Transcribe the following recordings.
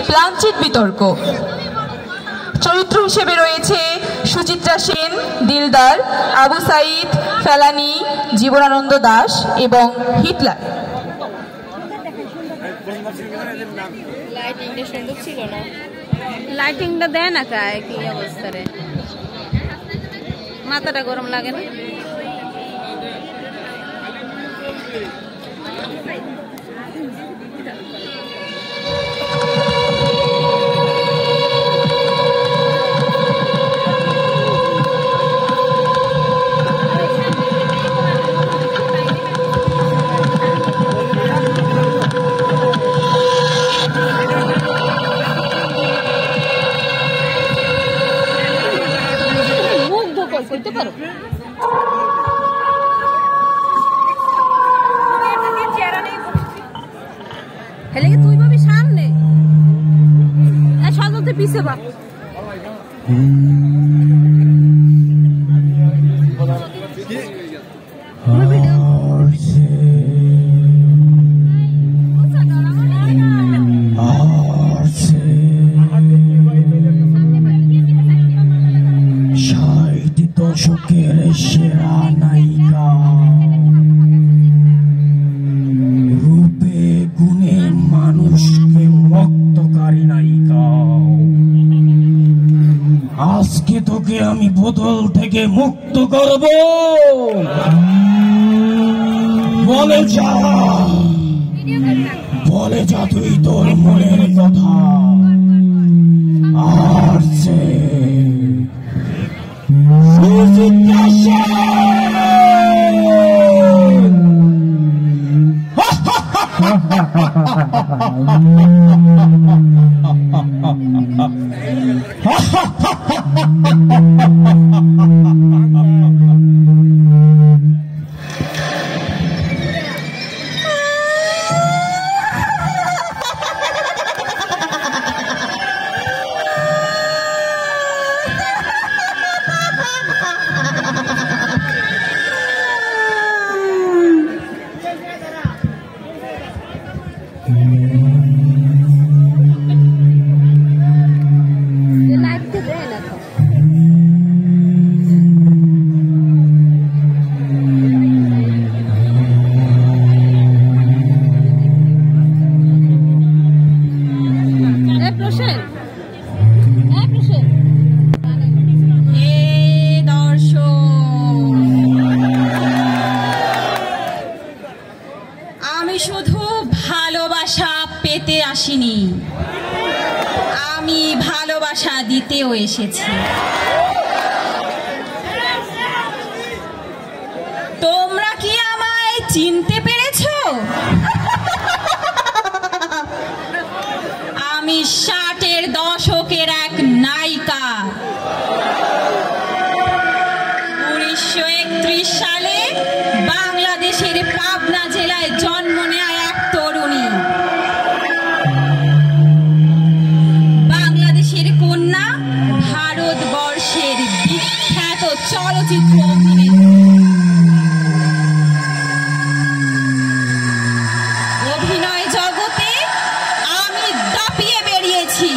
প্লাঞ্চিট বিতর্ক। চরিত্র হিসেবে রয়েছে সুচিত্রা সেন, দিলদার, আবু সাইদ, ফেলানি, জীবনানন্দ দাশ এবং হিটলার। লাইটিংটা দেয় না কায় কি অবস্থা রে, মাথাটা গরম লাগে না? করতে পারো হেলে তুই ভাবি সামনে সাজতে পিছে বা দশকের সেরা নায়িকা, রূপে গুণে মানুষকে মুক্তকারী নায়িকা। আজকে তোকে আমি বোতল থেকে মুক্ত করব। বলে যা তুই তোর মনের কথা। আর সে সুচিত্রা সেন। আসিনি, আমি ভালোবাসা দিতেও এসেছি। তোমরা কি আমায় চিনতে পেরেছো? আমি 60-এর দশকের এক নায়িকা। 1931 সালে বাংলাদেশের পাবনা জেলায় জন্ম নেয় এক তরুণী। বাংলাদেশের কন্যা, ভারতবর্ষের বিখ্যাত চলচ্চিত্র অভিনেত্রী। অভিনয় জগতে আমি দাপিয়ে বেরিয়েছি।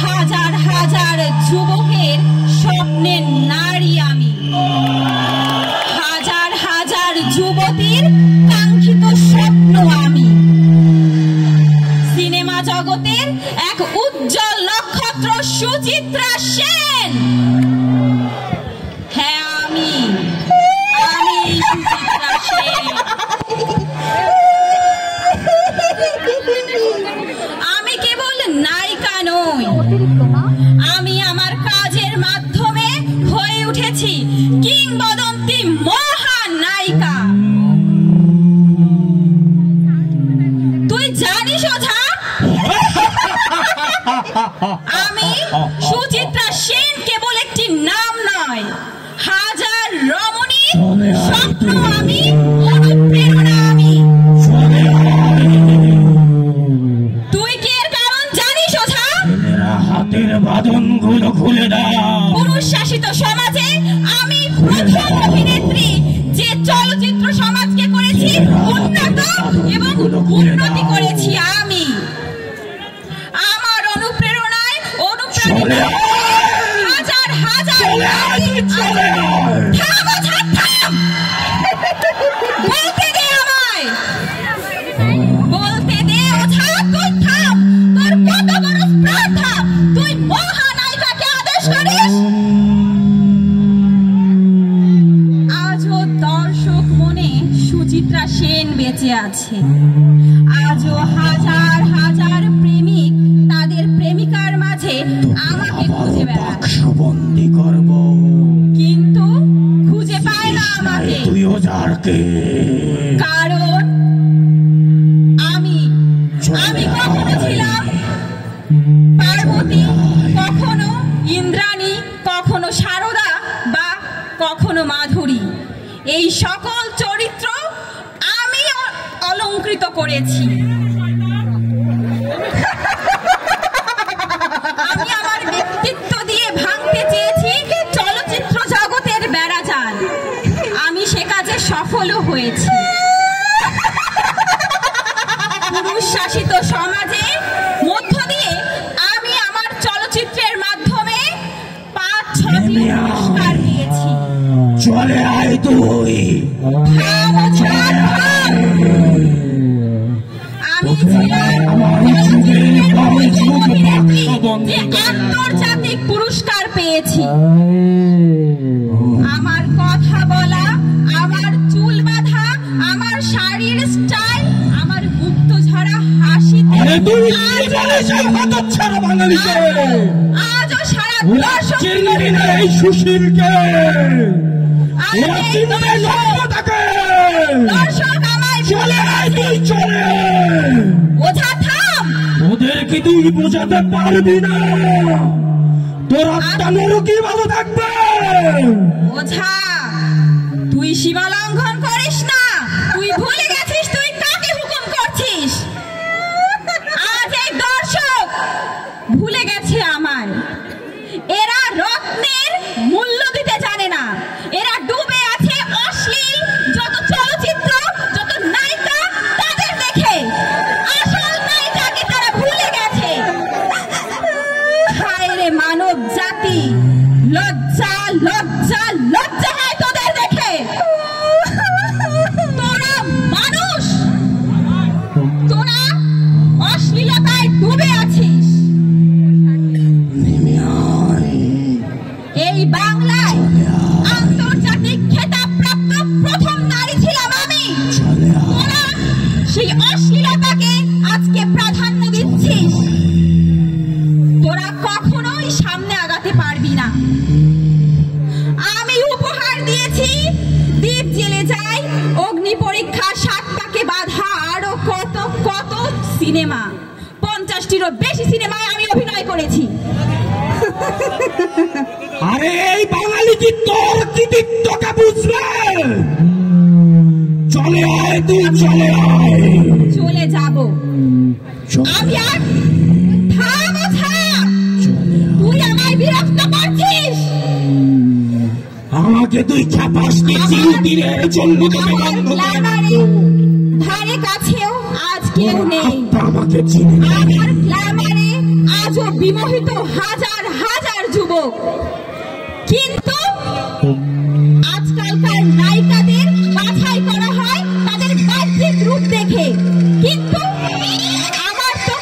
হাজার হাজার যুবকের স্বপ্নের নারী আমি। হাজার হাজার যুবতীর কাঙ্ক্ষিত স্বপ্ন আমি। সিনেমা জগতের এক উজ্জ্বল নক্ষত্র সুচিত্রা সেন। হ্যাঁ, আমি সুচিত্রা সেন। আমি কেবল নায়িকা নই, আমি আমার কাজের মাধ্যমে হয়ে উঠেছি কিংবদন্তি মহান নায়িকা। তুই জানিস ওঝা, আমি সুচিত্রা সেন কেবল একটি নাম নয়, হাজার রমণীর স্বপ্ন আমি, অনুপ্রেরণা আমি। তুই কি এর কারণ জানিস ওঝা? হাতের বাঁধনগুলো খুলে দাও। পুরুষ শাসিত সমাজে আমি প্রথম অভিনেত্রী যে চলচ্চিত্র সমাজকে করেছি উন্নত এবং উন্নতি করেছি আমি। চলে আয়, তুই চলে আয়। থাম ওঝা, থাম। বলতে দে আমায়, বলতে দে ওঝা, তুই থাম। তোর কত বড় স্পর্ধা, তুই মহানায়িকাকে আদেশ করিস। আজও দর্শক মনে সুচিত্রা সেন বেঁচে আছে। আজও হাজার হাজার প্রেমিক তাদের প্রেমিকার মাঝে আমাকে খুঁজে বেড়ায়, বাক্সবন্দি করব, কিন্তু খুঁজে পায় না আমাকে। তুই ওঝারকে, কারণ আমি কখনো ছিলাম পার্বতী, কখনো ইন্দ্রাণী, কখনো সারদা বা কখনো মাধুরী। এই সকল চরিত্র আমি অলংকৃত করেছি। আমি আমার ব্যক্তিত্ব দিয়ে ভাঙতে চেয়েছি চলচ্চিত্র জগতের বেড়াজাল। আমি সে কাজে সফলও হয়েছি। পুরুষ শাসিত সমাজে মধ্য দিয়ে আমি আমার চলচ্চিত্রের মাধ্যমে 5-6টি পুরস্কার পেয়েছি। চলে আয় তুই। থাম ওঝা, থাম। আমি ছিলাম চলচ্চিত্রের প্রথম অভিনেত্রী যে আন্তর্জাতিক পুরস্কার পেয়েছি। আমার কথা বলা, আমার চুল বাঁধা, আমার শাড়ির স্টাইল, আমার মুক্ত ঝরা হাসিতে আরে তুই কি জানিস এই হতচ্ছাড়া বাঙালিকে? আজও সারা ওরা দর্শক চিনবি না এই সুশীলকে, আজ ওরা এই চিনবে দর্শক সভ্যতাকে। দর্শক আমায় চলে আয় তুই, চলে আয়। ওঝা থাম। ওদেরকে তুই বোঝাতে পারবি না, তোর আত্মা নরকই ভালো থাকবে। ওঝা তুই সীমা লঙ্ঘন করিস না। তুই ভুলে গেছিস তুই কাকে হুকুম করছিস। আজ এই দর্শক ভুলে গেছে আমায়। এরা রত্নের মূল্য দিতে জানে না। এরা ডুবে আছে অশ্লীল যত চলচ্চিত্র, যত নায়িকা তাদের দেখে। আসল নায়িকাকে তারা ভুলে গেছে। হায় রে মানব জাতি, লজ্জা লজ্জা লজ্জা হয় তোদের দেখে। তোরা মানুষ, তোরা অশ্লীলতায় ডুবে আছিস। এই বাংলায় আন্তর্জাতিক খেতাবপ্রাপ্ত প্রথম নারী ছিলাম আমি। তোরা সেই অশ্লীলতাকে আজকে প্রাধান্য দিচ্ছিস। তোরা কখনোই সামনে আগাতে পারবি না। আমি উপহার দিয়েছি দ্বীপ জেলে যায়, অগ্নি পরীক্ষা, 7 পাকে বাধা, আরো কত কত সিনেমা। 50টিরও বেশি সিনেমায় আমি অভিনয় করেছি। আরে এই বাঙালি কি তোর কৃতিত্বকে বুঝবে? চলে আয় তুই, চলে আয়। চলে যাব চলে আমি। আর থাম ওঝা, চলে আয়। তুই আমায় বিরক্ত করছিস। আমাকে তুই ছাপাসনি চিরদিনের জন্য তোকে আমার বন্ধ করে গ্ল্যামারের ধারে কাছেও আজ কেউ নেই। আমাকে চিনে না। আমার গ্ল্যামারে আজও বিমোহিত হাজার হাজার যুবক। কিন্তু আজকালকার নায়িকাদের বাছাই করা হয় তাদের বাহ্যিক রূপ দেখে। কিন্তু আমার তো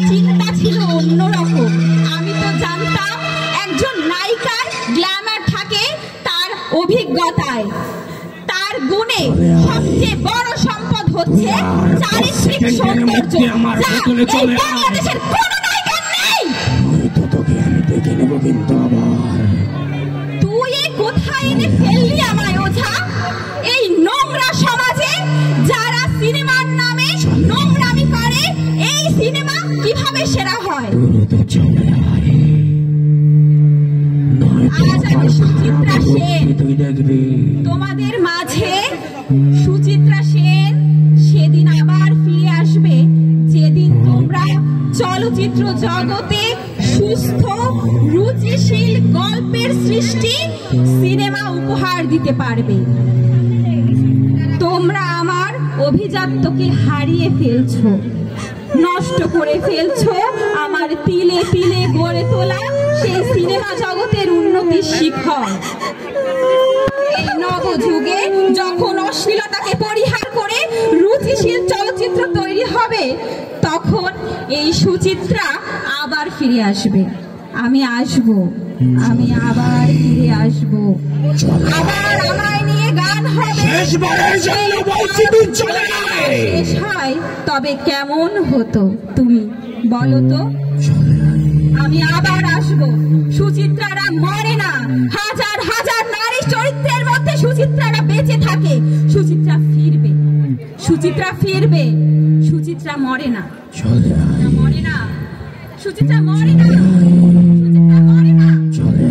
চিন্তা ছিল অন্যরকম। আমি তো জানতাম একজন নায়িকার গ্ল্যামার থাকে তার অভিজ্ঞতায়, তার গুণে। সবচেয়ে বড় সম্পদ হচ্ছে চারিত্রিক সৌন্দর্য, যা এই বাংলাদেশের কোনো নায়িকার নেই। হয়তো তোকে আমি দেখে নেবো, কিন্তু আবার তুই কোথায় এনে ফেললি আমায় ওঝা? এই নোংরা সমাজে যারা সিনেমার নামে নোংরামি করে, এই সিনেমা কিভাবে সেরা হয়? তো চলে আয়। আজ আমি সুচিত্রা সেন, তুই দেখবি তোমাদের মাঝে সুচিত্রা সেন সেদিন আবার ফিরে আসবে, যেদিন তোমরা চলচ্চিত্র জগতে সুস্থ রুচিশীল গল্পের সৃষ্টি সিনেমা উপহার দিতে পারবে। তোমরা আমার অভিজাত্যকে হারিয়ে ফেলছো, নষ্ট করে ফেলছো আমার তিলে তিলে গড়ে তোলা সেই সিনেমা জগতের উন্নতির শিখর। এই নবযুগে যখন অশ্লীলতাকে পরিহার করে রুচিশীল চলচ্চিত্র তৈরি হবে, তখন এই সুচিত্রা আবার ফিরে আসবে। আমি আবার ফিরে আসব, আবার আমায় নিয়ে গান হবে। শেষ হয় তবে কেমন হতো তুমি বলো তো? আমি আবার আসব। সুচিত্রারা মরে না, হাজার হাজার নারী চরিত্রের মধ্যে সুচিত্রারা বেঁচে থাকে। সুচিত্রা ফিরবে, সুচিত্রা ফিরবে, সুচিত্রা মরে না, মরে না, সুচিত্রা মরে না, সুচিত্রা মরে না। চলে